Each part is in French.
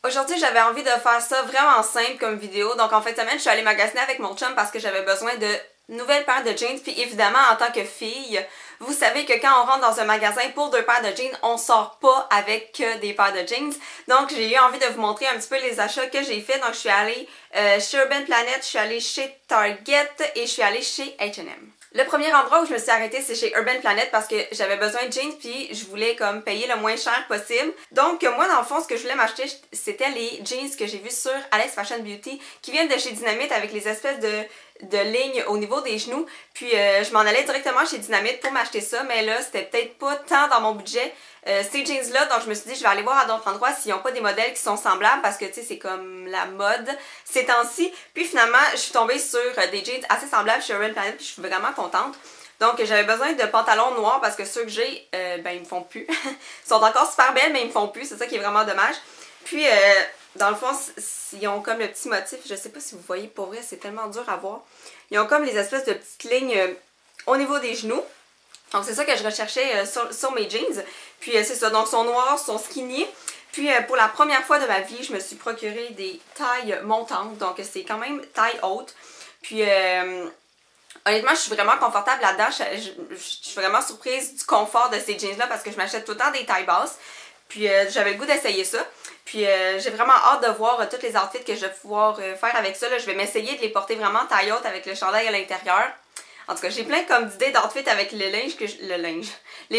Aujourd'hui, j'avais envie de faire ça vraiment simple comme vidéo. Donc en fin de semaine, je suis allée magasiner avec mon chum parce que j'avais besoin de nouvelles paires de jeans. Puis évidemment, en tant que fille, vous savez que quand on rentre dans un magasin pour 2 paires de jeans, on sort pas avec que des paires de jeans. Donc j'ai eu envie de vous montrer un petit peu les achats que j'ai fait. Donc je suis allée chez Urban Planet, je suis allée chez Target et je suis allée chez H&M. Le premier endroit où je me suis arrêtée, c'est chez Urban Planet parce que j'avais besoin de jeans puis je voulais comme payer le moins cher possible. Donc moi dans le fond, ce que je voulais m'acheter, c'était les jeans que j'ai vus sur Alex Fashion Beauty qui viennent de chez Dynamite avec les espèces de lignes au niveau des genoux. Puis je m'en allais directement chez Dynamite pour m'acheter ça, mais là c'était peut-être pas tant dans mon budget. Ces jeans là, donc je me suis dit je vais aller voir à d'autres endroits s'ils n'ont pas des modèles qui sont semblables parce que tu sais c'est comme la mode ces temps-ci. Puis finalement je suis tombée sur des jeans assez semblables chez Urban Planet puis je suis vraiment contente. Donc j'avais besoin de pantalons noirs parce que ceux que j'ai, ben ils me font plus. Ils sont encore super belles mais ils me font plus, c'est ça qui est vraiment dommage. Puis dans le fond ils ont comme le petit motif, je sais pas si vous voyez, pour vrai c'est tellement dur à voir. Ils ont comme les espèces de petites lignes au niveau des genoux. Donc c'est ça que je recherchais sur mes jeans. Puis c'est ça, donc ils sont noirs, ils sont skinny. Puis pour la première fois de ma vie, je me suis procuré des tailles montantes. Donc c'est quand même taille haute. Puis honnêtement, je suis vraiment confortable là-dedans. Je suis vraiment surprise du confort de ces jeans-là parce que je m'achète tout le temps des tailles basses. Puis j'avais le goût d'essayer ça. Puis j'ai vraiment hâte de voir tous les outfits que je vais pouvoir faire avec ça. Là, je vais m'essayer de les porter vraiment taille haute avec le chandail à l'intérieur. En tout cas, j'ai plein comme d'idées d'outfits avec les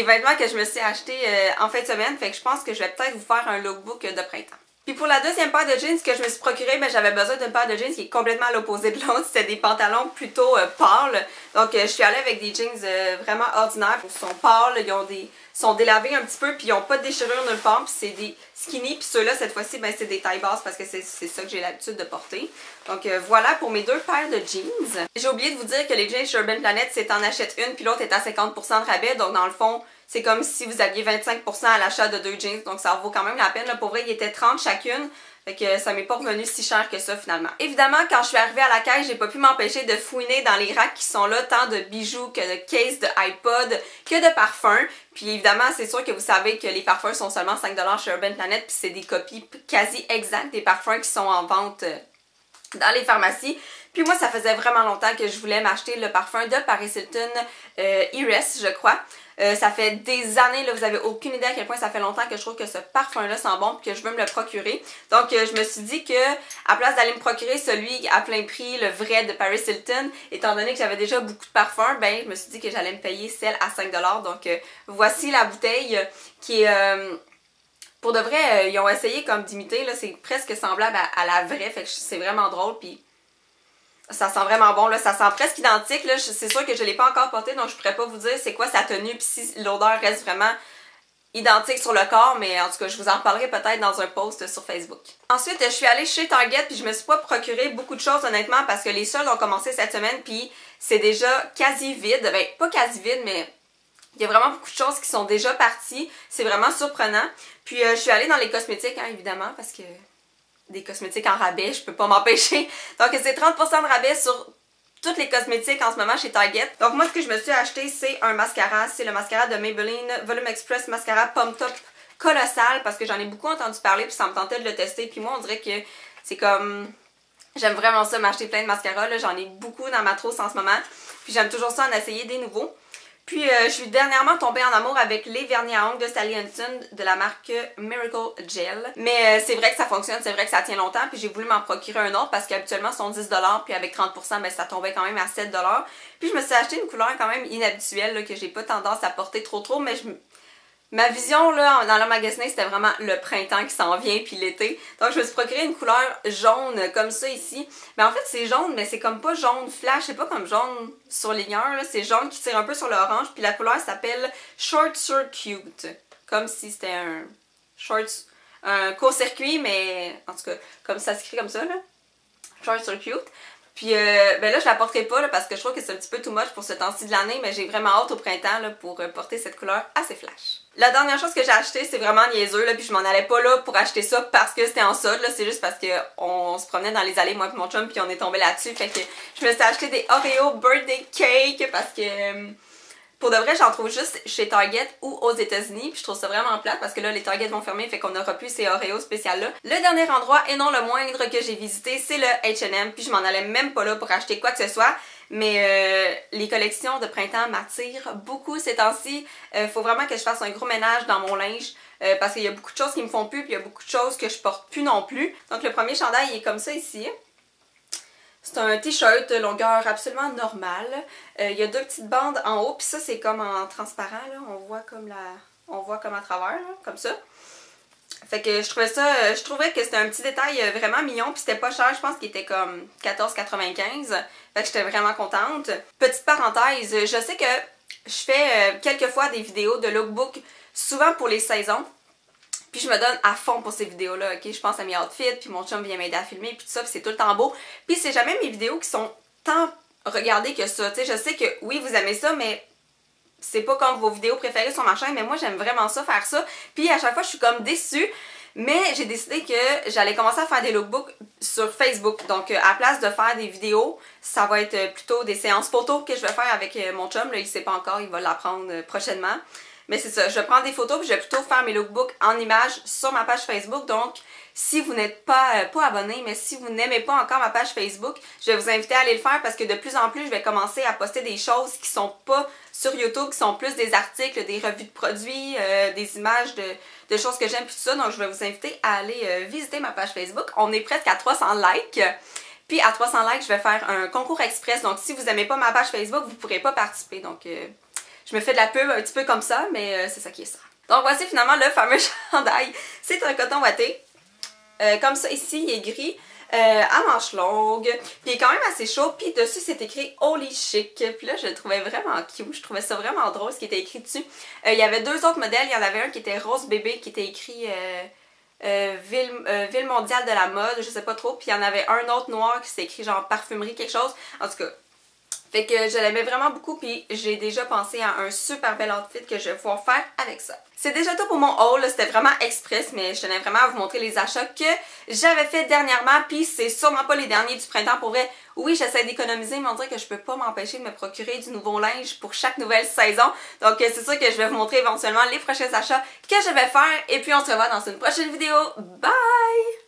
vêtements que je me suis achetés en fin de semaine. Fait que je pense que je vais peut-être vous faire un lookbook de printemps. Puis pour la deuxième paire de jeans que je me suis procurée, ben, j'avais besoin d'une paire de jeans qui est complètement à l'opposé de l'autre. C'était des pantalons plutôt pâles. Donc je suis allée avec des jeans vraiment ordinaires. Ils sont pâles, ils sont délavés un petit peu, puis ils n'ont pas de déchirure nulle part. Puis c'est des skinny, puis ceux-là, cette fois-ci, ben, c'est des tailles basses parce que c'est ça que j'ai l'habitude de porter. Donc voilà pour mes 2 paires de jeans. J'ai oublié de vous dire que les jeans chez Urban Planet, c'est t'en achètes une, puis l'autre est à 50% de rabais. Donc dans le fond, c'est comme si vous aviez 25% à l'achat de 2 jeans, donc ça vaut quand même la peine. Là, pour vrai, il était 30 chacune, fait que ça m'est pas revenu si cher que ça finalement. Évidemment, quand je suis arrivée à la caisse, j'ai pas pu m'empêcher de fouiner dans les racks qui sont là, tant de bijoux que de cases de iPod, que de parfums. Puis évidemment, c'est sûr que vous savez que les parfums sont seulement 5$ chez Urban Planet, puis c'est des copies quasi exactes des parfums qui sont en vente dans les pharmacies. Puis moi, ça faisait vraiment longtemps que je voulais m'acheter le parfum de Paris Hilton Iris, je crois. Ça fait des années, là, vous avez aucune idée à quel point ça fait longtemps que je trouve que ce parfum-là sent bon et que je veux me le procurer. Donc je me suis dit que à place d'aller me procurer celui à plein prix, le vrai de Paris Hilton, étant donné que j'avais déjà beaucoup de parfums, ben je me suis dit que j'allais me payer celle à 5$. Donc voici la bouteille qui est... pour de vrai, ils ont essayé comme d'imiter, là, c'est presque semblable à la vraie, fait que c'est vraiment drôle, puis ça sent vraiment bon, là, ça sent presque identique, là, c'est sûr que je ne l'ai pas encore porté, donc je pourrais pas vous dire c'est quoi sa tenue, puis si l'odeur reste vraiment identique sur le corps, mais en tout cas, je vous en reparlerai peut-être dans un post sur Facebook. Ensuite, je suis allée chez Target, puis je me suis pas procuré beaucoup de choses, honnêtement, parce que les soldes ont commencé cette semaine, puis c'est déjà quasi vide, ben, pas quasi vide, mais... il y a vraiment beaucoup de choses qui sont déjà parties. C'est vraiment surprenant. Puis je suis allée dans les cosmétiques, hein, évidemment, parce que des cosmétiques en rabais, je peux pas m'empêcher. Donc c'est 30% de rabais sur toutes les cosmétiques en ce moment chez Target. Donc moi, ce que je me suis acheté, c'est un mascara. C'est le mascara de Maybelline Volume Express Mascara Pump Top Colossal, parce que j'en ai beaucoup entendu parler, puis ça me tentait de le tester. Puis moi, on dirait que c'est comme... j'aime vraiment ça, m'acheter plein de mascaras. J'en ai beaucoup dans ma trousse en ce moment. Puis j'aime toujours ça en essayer des nouveaux. Puis je suis dernièrement tombée en amour avec les vernis à ongles de Sally Hansen de la marque Miracle Gel. Mais c'est vrai que ça fonctionne, c'est vrai que ça tient longtemps. Puis j'ai voulu m'en procurer un autre parce qu'habituellement ils sont 10$. Puis avec 30%, ben, ça tombait quand même à 7$. Puis je me suis acheté une couleur quand même inhabituelle là, que j'ai pas tendance à porter trop. Mais ma vision là, dans le magasin, c'était vraiment le printemps qui s'en vient puis l'été. Donc je me suis procuré une couleur jaune comme ça ici. Mais en fait c'est jaune, mais c'est comme pas jaune flash, c'est pas comme jaune surligneur, c'est jaune qui tire un peu sur l'orange. Puis la couleur s'appelle Short Circuit. Comme si c'était un court-circuit, mais en tout cas, comme ça s'écrit comme ça là. Short Circuit. Puis ben là je la porterai pas là, parce que je trouve que c'est un petit peu too much pour ce temps-ci de l'année, mais j'ai vraiment hâte au printemps là, pour porter cette couleur assez flash. La dernière chose que j'ai acheté, c'est vraiment niaiseux là, puis je m'en allais pas là pour acheter ça parce que c'était en solde, c'est juste parce que on se promenait dans les allées moi et mon chum puis on est tombé là-dessus, fait que je me suis acheté des Oreo birthday cake parce que Pour de vrai, j'en trouve juste chez Target ou aux États-Unis, puis je trouve ça vraiment plate parce que là, les Target vont fermer, fait qu'on n'aura plus ces Oreos spéciales-là. Le dernier endroit, et non le moindre que j'ai visité, c'est le H&M, puis je m'en allais même pas là pour acheter quoi que ce soit, mais les collections de printemps m'attirent beaucoup ces temps-ci. Faut vraiment que je fasse un gros ménage dans mon linge, parce qu'il y a beaucoup de choses qui me font plus, puis il y a beaucoup de choses que je porte plus non plus. Donc le premier chandail, il est comme ça ici. C'est un t-shirt de longueur absolument normale. Il y a deux petites bandes en haut, puis ça c'est comme en transparent, là. On voit comme à travers, là, comme ça. Fait que je trouvais que c'était un petit détail vraiment mignon, puis c'était pas cher, je pense qu'il était comme 14,95. Fait que j'étais vraiment contente. Petite parenthèse, je sais que je fais quelques fois des vidéos de lookbook, souvent pour les saisons. Puis je me donne à fond pour ces vidéos-là, ok? Je pense à mes outfits, puis mon chum vient m'aider à filmer, puis tout ça, puis c'est tout le temps beau. Puis c'est jamais mes vidéos qui sont tant regardées que ça, tu sais, je sais que oui, vous aimez ça, mais c'est pas comme vos vidéos préférées sur ma chaîne, mais moi j'aime vraiment ça, faire ça. Puis à chaque fois, je suis comme déçue, mais j'ai décidé que j'allais commencer à faire des lookbooks sur Facebook. Donc à la place de faire des vidéos, ça va être plutôt des séances photos que je vais faire avec mon chum. Là, il sait pas encore, il va l'apprendre prochainement. Mais c'est ça, je vais prendre des photos puis je vais plutôt faire mes lookbooks en images sur ma page Facebook. Donc, si vous n'êtes pas abonné, mais si vous n'aimez pas encore ma page Facebook, je vais vous inviter à aller le faire parce que de plus en plus, je vais commencer à poster des choses qui sont pas sur YouTube, qui sont plus des articles, des revues de produits, des images de choses que j'aime puis tout ça. Donc, je vais vous inviter à aller visiter ma page Facebook. On est presque à 300 likes. Puis à 300 likes, je vais faire un concours express. Donc, si vous n'aimez pas ma page Facebook, vous ne pourrez pas participer. Donc, je me fais de la pub un petit peu comme ça, mais c'est ça qui est ça. Donc voici finalement le fameux chandail. C'est un coton ouaté. Comme ça, ici, il est gris, à manches longues. Puis il est quand même assez chaud. Puis dessus, c'est écrit Holy Chic. Puis là, je le trouvais vraiment cute. Je trouvais ça vraiment drôle ce qui était écrit dessus. Il y avait deux autres modèles. Il y en avait un qui était rose bébé, qui était écrit Ville mondiale de la mode, je sais pas trop. Puis il y en avait un autre noir qui s'est écrit genre parfumerie, quelque chose. En tout cas. Fait que je l'aimais vraiment beaucoup, puis j'ai déjà pensé à un super bel outfit que je vais pouvoir faire avec ça. C'est déjà tout pour mon haul, c'était vraiment express, mais je tenais vraiment à vous montrer les achats que j'avais fait dernièrement, puis c'est sûrement pas les derniers du printemps pour vrai. Oui, j'essaie d'économiser, mais on dirait que je peux pas m'empêcher de me procurer du nouveau linge pour chaque nouvelle saison. Donc c'est sûr que je vais vous montrer éventuellement les prochains achats que je vais faire, et puis on se revoit dans une prochaine vidéo. Bye!